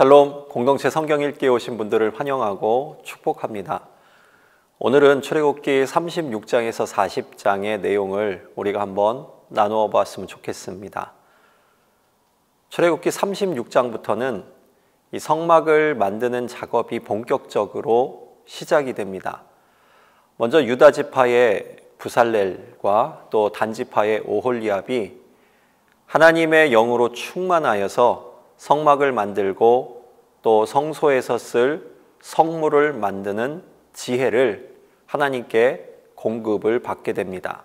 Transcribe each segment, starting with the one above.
샬롬, 공동체 성경 읽기에 오신 분들을 환영하고 축복합니다. 오늘은 출애굽기 36장에서 40장의 내용을 우리가 한번 나누어 봤으면 좋겠습니다. 출애굽기 36장부터는 이 성막을 만드는 작업이 본격적으로 시작이 됩니다. 먼저 유다 지파의 부살렐과 또 단 지파의 오홀리압이 하나님의 영으로 충만하여서 성막을 만들고 또 성소에서 쓸 성물을 만드는 지혜를 하나님께 공급을 받게 됩니다.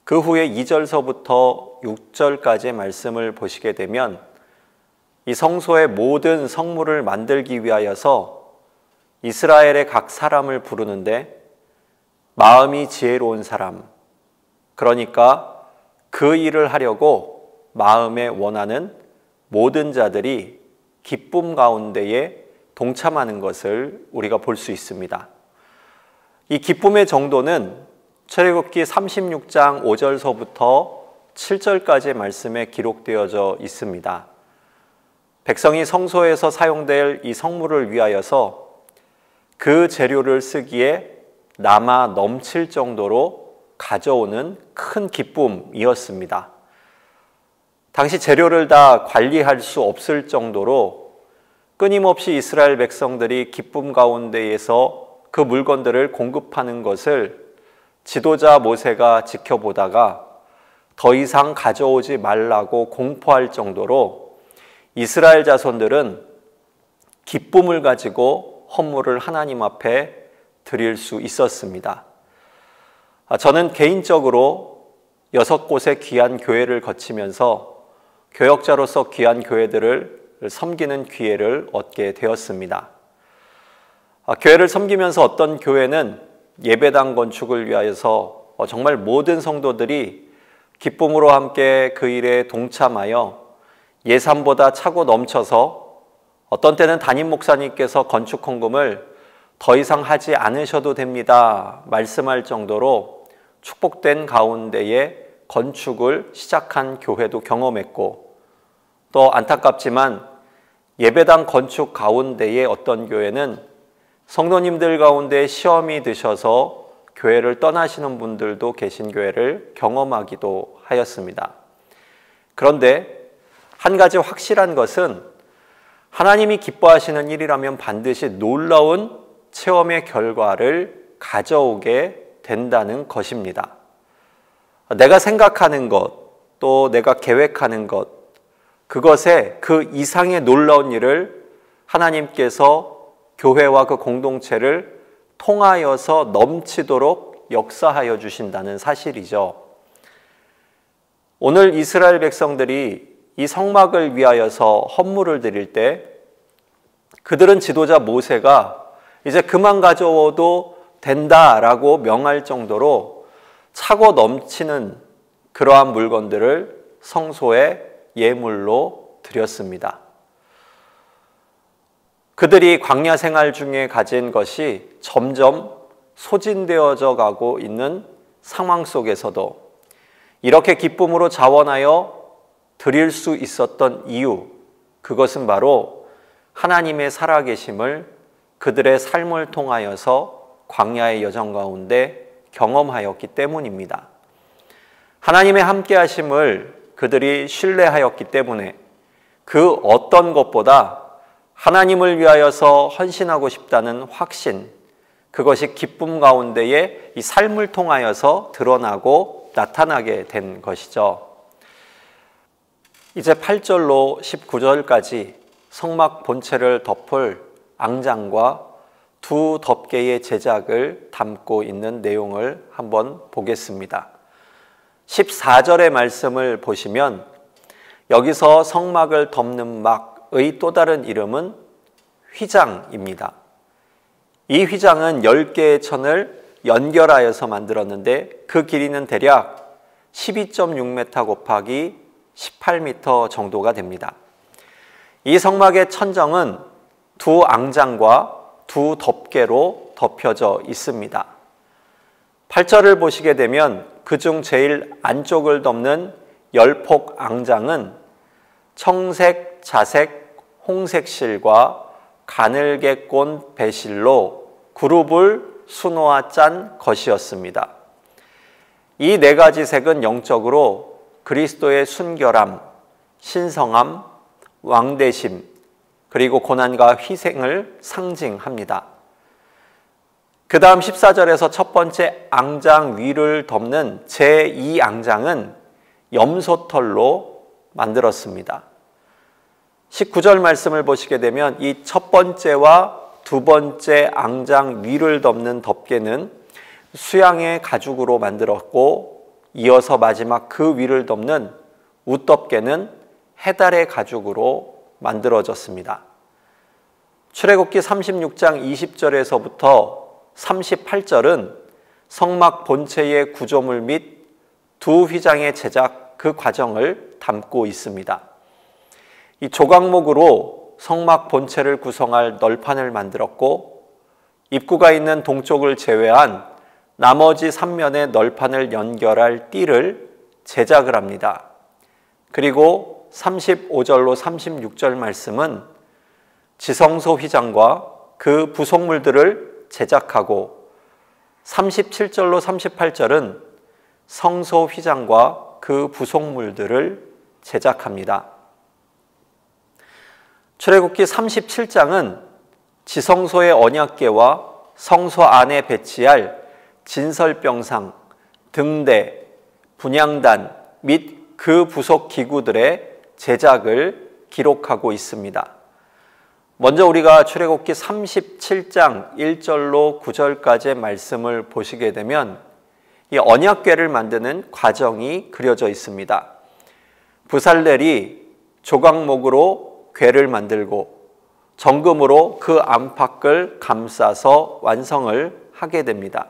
그 후에 2절서부터 6절까지의 말씀을 보시게 되면 이 성소의 모든 성물을 만들기 위하여서 이스라엘의 각 사람을 부르는데 마음이 지혜로운 사람, 그러니까 그 일을 하려고 마음에 원하는 모든 자들이 기쁨 가운데에 동참하는 것을 우리가 볼 수 있습니다. 이 기쁨의 정도는 출애굽기 36장 5절서부터 7절까지의 말씀에 기록되어져 있습니다. 백성이 성소에서 사용될 이 성물을 위하여서 그 재료를 쓰기에 남아 넘칠 정도로 가져오는 큰 기쁨이었습니다. 당시 재료를 다 관리할 수 없을 정도로 끊임없이 이스라엘 백성들이 기쁨 가운데에서 그 물건들을 공급하는 것을 지도자 모세가 지켜보다가 더 이상 가져오지 말라고 공포할 정도로 이스라엘 자손들은 기쁨을 가지고 헌물을 하나님 앞에 드릴 수 있었습니다. 저는 개인적으로 6곳의 귀한 교회를 거치면서 교역자로서 귀한 교회들을 섬기는 기회를 얻게 되었습니다. 교회를 섬기면서 어떤 교회는 예배당 건축을 위하여서 정말 모든 성도들이 기쁨으로 함께 그 일에 동참하여 예산보다 차고 넘쳐서 어떤 때는 담임 목사님께서 건축 헌금을 더 이상 하지 않으셔도 됩니다 말씀할 정도로 축복된 가운데에 건축을 시작한 교회도 경험했고, 또 안타깝지만 예배당 건축 가운데에 어떤 교회는 성도님들 가운데 시험이 드셔서 교회를 떠나시는 분들도 계신 교회를 경험하기도 하였습니다. 그런데 한 가지 확실한 것은 하나님이 기뻐하시는 일이라면 반드시 놀라운 체험의 결과를 가져오게 된다는 것입니다. 내가 생각하는 것, 또 내가 계획하는 것, 그것에 그 이상의 놀라운 일을 하나님께서 교회와 그 공동체를 통하여서 넘치도록 역사하여 주신다는 사실이죠. 오늘 이스라엘 백성들이 이 성막을 위하여서 헌물을 드릴 때 그들은 지도자 모세가 이제 그만 가져오도 된다라고 명할 정도로 차고 넘치는 그러한 물건들을 성소에 예물로 드렸습니다. 그들이 광야 생활 중에 가진 것이 점점 소진되어져 가고 있는 상황 속에서도 이렇게 기쁨으로 자원하여 드릴 수 있었던 이유, 그것은 바로 하나님의 살아계심을 그들의 삶을 통하여서 광야의 여정 가운데 경험하였기 때문입니다. 하나님의 함께하심을 그들이 신뢰하였기 때문에 그 어떤 것보다 하나님을 위하여서 헌신하고 싶다는 확신, 그것이 기쁨 가운데에 이 삶을 통하여서 드러나고 나타나게 된 것이죠. 이제 8절로 19절까지 성막 본체를 덮을 앙장과 두 덮개의 제작을 담고 있는 내용을 한번 보겠습니다. 14절의 말씀을 보시면 여기서 성막을 덮는 막의 또 다른 이름은 휘장입니다. 이 휘장은 10개의 천을 연결하여서 만들었는데 그 길이는 대략 12.6m 곱하기 18m 정도가 됩니다. 이 성막의 천정은 두 앙장과 두 덮개로 덮여져 있습니다. 8절을 보시게 되면 그중 제일 안쪽을 덮는 열폭 앙장은 청색, 자색, 홍색실과 가늘게 꼰 배실로 그룹을 수놓아 짠 것이었습니다. 이 네 가지 색은 영적으로 그리스도의 순결함, 신성함, 왕대심, 그리고 고난과 희생을 상징합니다. 그 다음 14절에서 첫 번째 앙장 위를 덮는 제2앙장은 염소털로 만들었습니다. 19절 말씀을 보시게 되면 이 첫 번째와 두 번째 앙장 위를 덮는 덮개는 수양의 가죽으로 만들었고, 이어서 마지막 그 위를 덮는 웃덮개는 해달의 가죽으로 만들어졌습니다. 출애굽기 36장 20절에서부터 38절은 성막 본체의 구조물 및 두 휘장의 제작 그 과정을 담고 있습니다. 이 조각목으로 성막 본체를 구성할 널판을 만들었고, 입구가 있는 동쪽을 제외한 나머지 3면의 널판을 연결할 띠를 제작을 합니다. 그리고 35절로 36절 말씀은 지성소 휘장과 그 부속물들을 제작하고, 37절로 38절은 성소 휘장과 그 부속물들을 제작합니다. 출애굽기 37장은 지성소의 언약궤와 성소 안에 배치할 진설병상, 등대, 분향단 및 그 부속 기구들의 제작을 기록하고 있습니다. 먼저 우리가 출애굽기 37장 1절로 9절까지의 말씀을 보시게 되면 이 언약궤를 만드는 과정이 그려져 있습니다. 부살렐이 조각목으로 궤를 만들고 정금으로 그 안팎을 감싸서 완성을 하게 됩니다.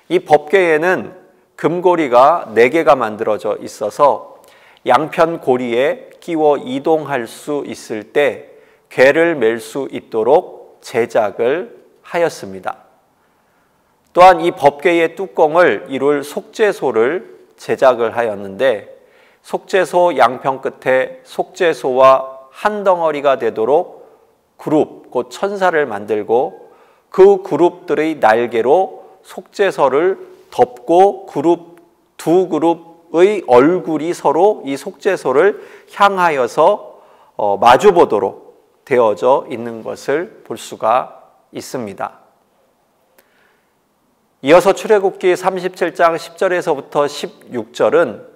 이 법궤에는 금고리가 4개가 만들어져 있어서 양편 고리에 끼워 이동할 수 있을 때 궤를 맬 수 있도록 제작을 하였습니다. 또한 이 법궤의 뚜껑을 이룰 속죄소를 제작을 하였는데, 속죄소 양편 끝에 속죄소와 한 덩어리가 되도록 그룹, 곧 천사를 만들고 그 그룹들의 날개로 속죄소를 덮고 두 그룹의 얼굴이 서로 이 속죄소를 향하여서 마주보도록 되어져 있는 것을 볼 수가 있습니다. 이어서 출애굽기 37장 10절에서부터 16절은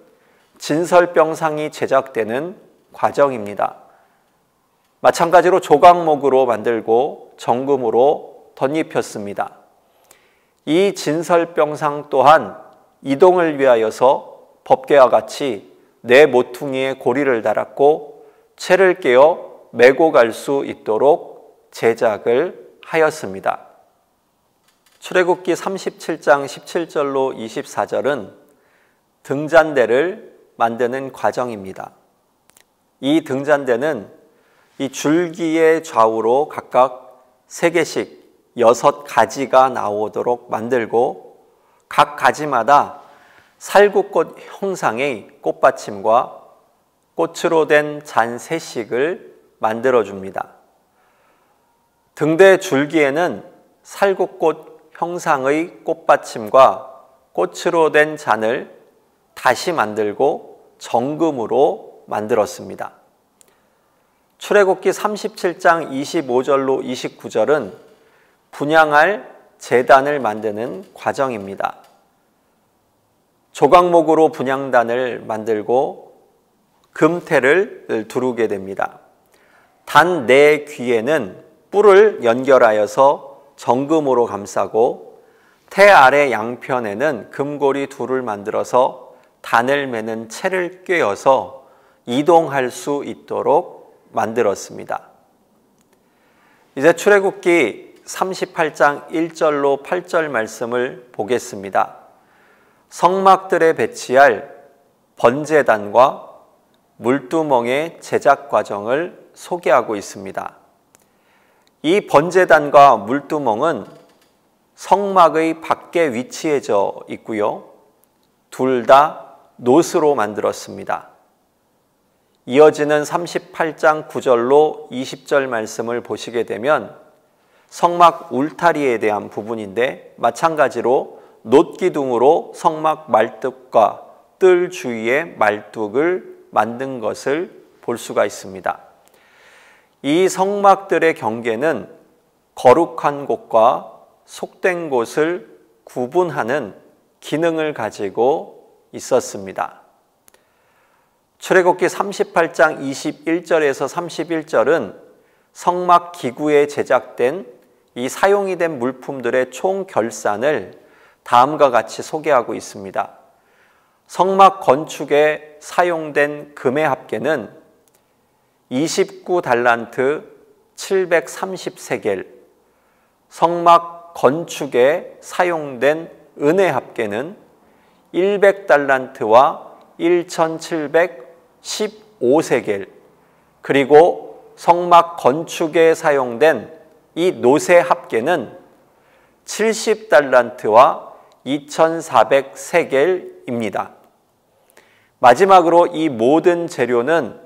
진설병상이 제작되는 과정입니다. 마찬가지로 조각목으로 만들고 정금으로 덧입혔습니다. 이 진설병상 또한 이동을 위하여서 법궤와 같이 4 모퉁이에 고리를 달았고 채를 깨어 메고 갈 수 있도록 제작을 하였습니다. 출애굽기 37장 17절로 24절은 등잔대를 만드는 과정입니다. 이 등잔대는 이 줄기의 좌우로 각각 3개씩 6가지가 나오도록 만들고, 각 가지마다 살구꽃 형상의 꽃받침과 꽃으로 된 잔 3씩을 만들어줍니다. 등대 줄기에는 살구꽃 형상의 꽃받침과 꽃으로 된 잔을 다시 만들고 정금으로 만들었습니다. 출애굽기 37장 25절로 29절은 분향할 제단을 만드는 과정입니다. 조각목으로 분향단을 만들고 금태를 두르게 됩니다. 단 4귀에는 뿔을 연결하여서 정금으로 감싸고, 태 아래 양편에는 금고리 2를 만들어서 단을 매는 채를 꿰어서 이동할 수 있도록 만들었습니다. 이제 출애굽기 38장 1절로 8절 말씀을 보겠습니다. 성막들에 배치할 번제단과 물두멍의 제작 과정을 소개하고 있습니다. 이 번제단과 물두멍은 성막의 밖에 위치해져 있고요. 둘 다 노스로 만들었습니다. 이어지는 38장 9절로 20절 말씀을 보시게 되면 성막 울타리에 대한 부분인데, 마찬가지로 놋기둥으로 성막 말뚝과 뜰 주위에 말뚝을 만든 것을 볼 수가 있습니다. 이 성막들의 경계는 거룩한 곳과 속된 곳을 구분하는 기능을 가지고 있었습니다. 출애굽기 38장 21절에서 31절은 성막 기구에 제작된 이 사용이 된 물품들의 총 결산을 다음과 같이 소개하고 있습니다. 성막 건축에 사용된 금의 합계는 29달란트 730세겔, 성막 건축에 사용된 은의 합계는 100달란트와 1715세겔, 그리고 성막 건축에 사용된 이 놋의 합계는 70달란트와 2400세겔입니다. 마지막으로 이 모든 재료는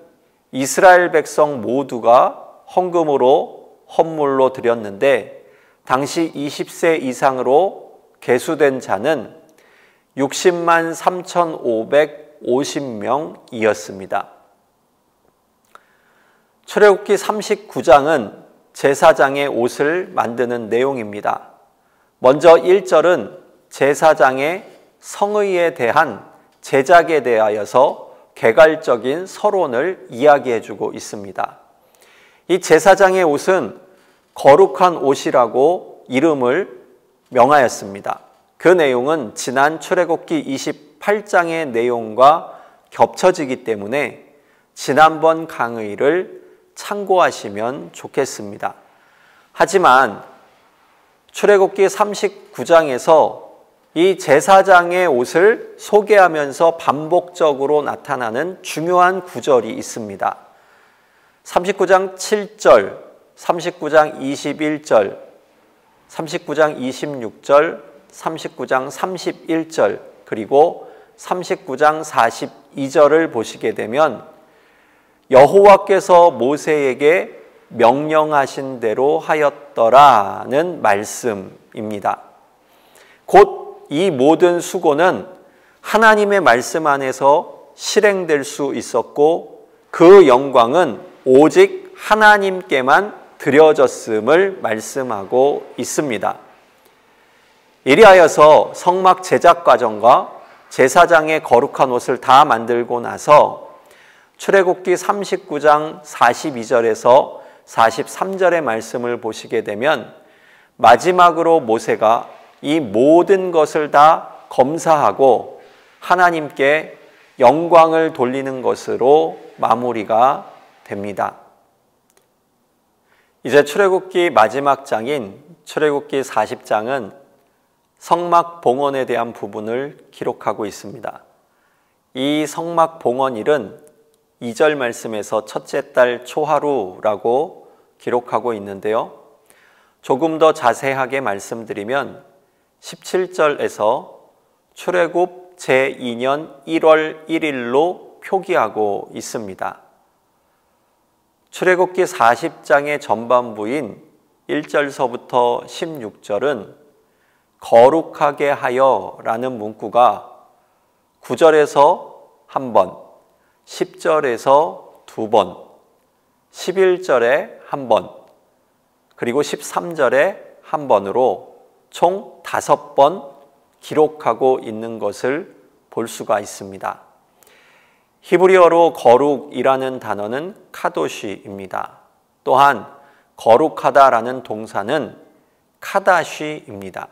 이스라엘 백성 모두가 헌금으로 헌물로 드렸는데, 당시 20세 이상으로 계수된 자는 60만 3,550명이었습니다. 출애굽기 39장은 제사장의 옷을 만드는 내용입니다. 먼저 1절은 제사장의 성의에 대한 제작에 대하여서 개괄적인 서론을 이야기해주고 있습니다. 이 제사장의 옷은 거룩한 옷이라고 이름을 명하였습니다. 그 내용은 지난 출애굽기 28장의 내용과 겹쳐지기 때문에 지난번 강의를 참고하시면 좋겠습니다. 하지만 출애굽기 39장에서 이 제사장의 옷을 소개하면서 반복적으로 나타나는 중요한 구절이 있습니다. 39장 7절, 39장 21절, 39장 26절, 39장 31절, 그리고 39장 42절을 보시게 되면 여호와께서 모세에게 명령하신 대로 하였더라는 말씀입니다. 곧 이 모든 수고는 하나님의 말씀 안에서 실행될 수 있었고, 그 영광은 오직 하나님께만 드려졌음을 말씀하고 있습니다. 이리하여서 성막 제작 과정과 제사장의 거룩한 옷을 다 만들고 나서 출애굽기 39장 42절에서 43절의 말씀을 보시게 되면 마지막으로 모세가 이 모든 것을 다 검사하고 하나님께 영광을 돌리는 것으로 마무리가 됩니다. 이제 출애굽기 마지막 장인 출애굽기 40장은 성막 봉헌에 대한 부분을 기록하고 있습니다. 이 성막 봉헌일은 2절 말씀에서 첫째 달 초하루라고 기록하고 있는데요. 조금 더 자세하게 말씀드리면 17절에서 출애굽 제2년 1월 1일로 표기하고 있습니다. 출애굽기 40장의 전반부인 1절서부터 16절은 거룩하게 하여 라는 문구가 9절에서 한 번, 10절에서 두 번, 11절에 한 번, 그리고 13절에 한 번으로 총 5번 기록하고 있는 것을 볼 수가 있습니다. 히브리어로 거룩이라는 단어는 카도시입니다. 또한 거룩하다라는 동사는 카다시입니다.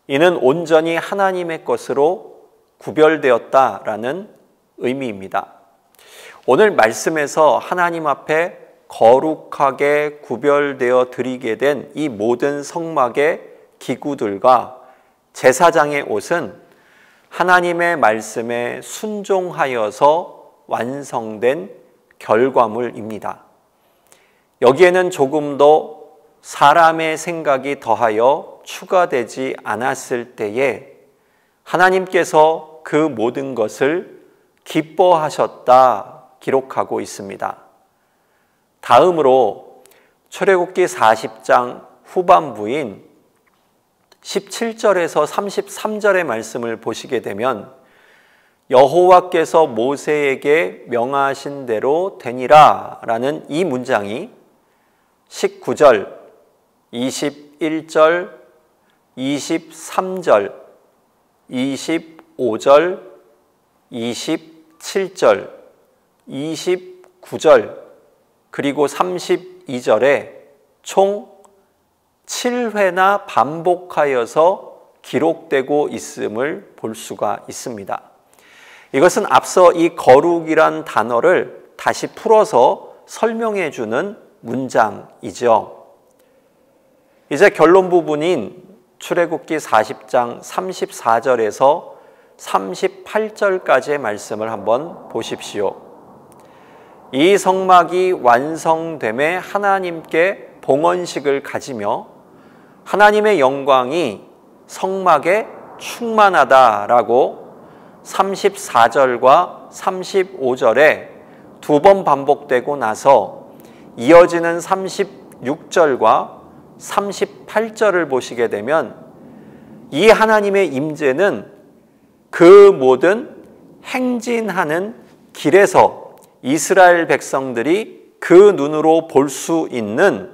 이는 온전히 하나님의 것으로 구별되었다라는 의미입니다. 오늘 말씀에서 하나님 앞에 거룩하게 구별되어 드리게 된 이 모든 성막의 기구들과 제사장의 옷은 하나님의 말씀에 순종하여서 완성된 결과물입니다. 여기에는 조금 더 사람의 생각이 더하여 추가되지 않았을 때에 하나님께서 그 모든 것을 기뻐하셨다 기록하고 있습니다. 다음으로 출애굽기 40장 후반부인 17절에서 33절의 말씀을 보시게 되면 여호와께서 모세에게 명하신 대로 되니라 라는 이 문장이 19절, 21절, 23절, 25절, 27절, 29절, 그리고 32절에 총 7회나 반복하여서 기록되고 있음을 볼 수가 있습니다. 이것은 앞서 이 거룩이란 단어를 다시 풀어서 설명해 주는 문장이죠. 이제 결론 부분인 출애굽기 40장 34절에서 38절까지의 말씀을 한번 보십시오. 이 성막이 완성됨에 하나님께 봉헌식을 가지며 하나님의 영광이 성막에 충만하다라고 34절과 35절에 두 번 반복되고 나서 이어지는 36절과 38절을 보시게 되면 이 하나님의 임재는 그 모든 행진하는 길에서 이스라엘 백성들이 그 눈으로 볼 수 있는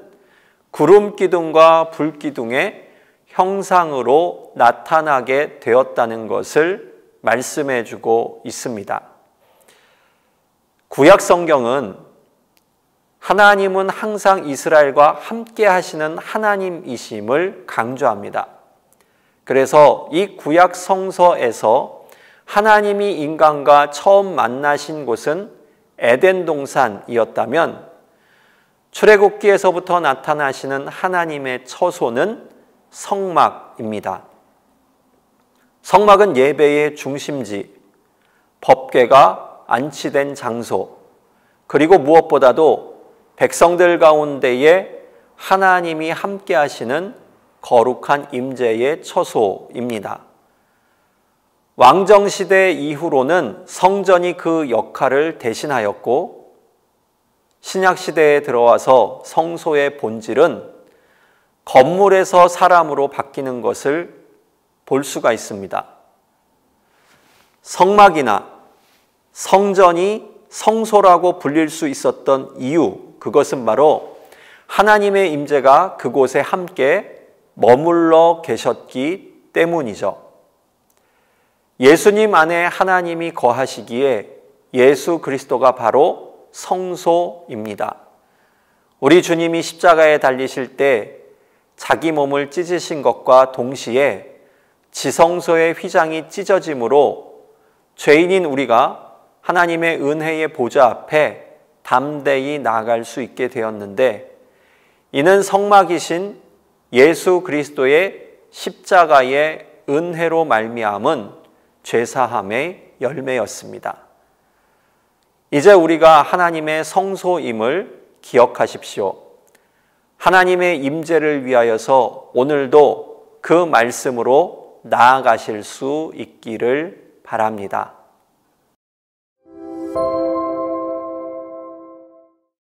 구름 기둥과 불 기둥의 형상으로 나타나게 되었다는 것을 말씀해 주고 있습니다. 구약 성경은 하나님은 항상 이스라엘과 함께 하시는 하나님이심을 강조합니다. 그래서 이 구약 성서에서 하나님이 인간과 처음 만나신 곳은 에덴 동산이었다면 출애굽기에서부터 나타나시는 하나님의 처소는 성막입니다. 성막은 예배의 중심지, 법궤가 안치된 장소, 그리고 무엇보다도 백성들 가운데에 하나님이 함께 하시는 거룩한 임재의 처소입니다. 왕정시대 이후로는 성전이 그 역할을 대신하였고 신약시대에 들어와서 성소의 본질은 건물에서 사람으로 바뀌는 것을 볼 수가 있습니다. 성막이나 성전이 성소라고 불릴 수 있었던 이유, 그것은 바로 하나님의 임재가 그곳에 함께 머물러 계셨기 때문이죠. 예수님 안에 하나님이 거하시기에 예수 그리스도가 바로 성소입니다. 우리 주님이 십자가에 달리실 때 자기 몸을 찢으신 것과 동시에 지성소의 휘장이 찢어짐으로 죄인인 우리가 하나님의 은혜의 보좌 앞에 담대히 나아갈 수 있게 되었는데, 이는 성막이신 예수 그리스도의 십자가의 은혜로 말미암은 죄사함의 열매였습니다. 이제 우리가 하나님의 성소임을 기억하십시오. 하나님의 임재를 위하여서 오늘도 그 말씀으로 나아가실 수 있기를 바랍니다.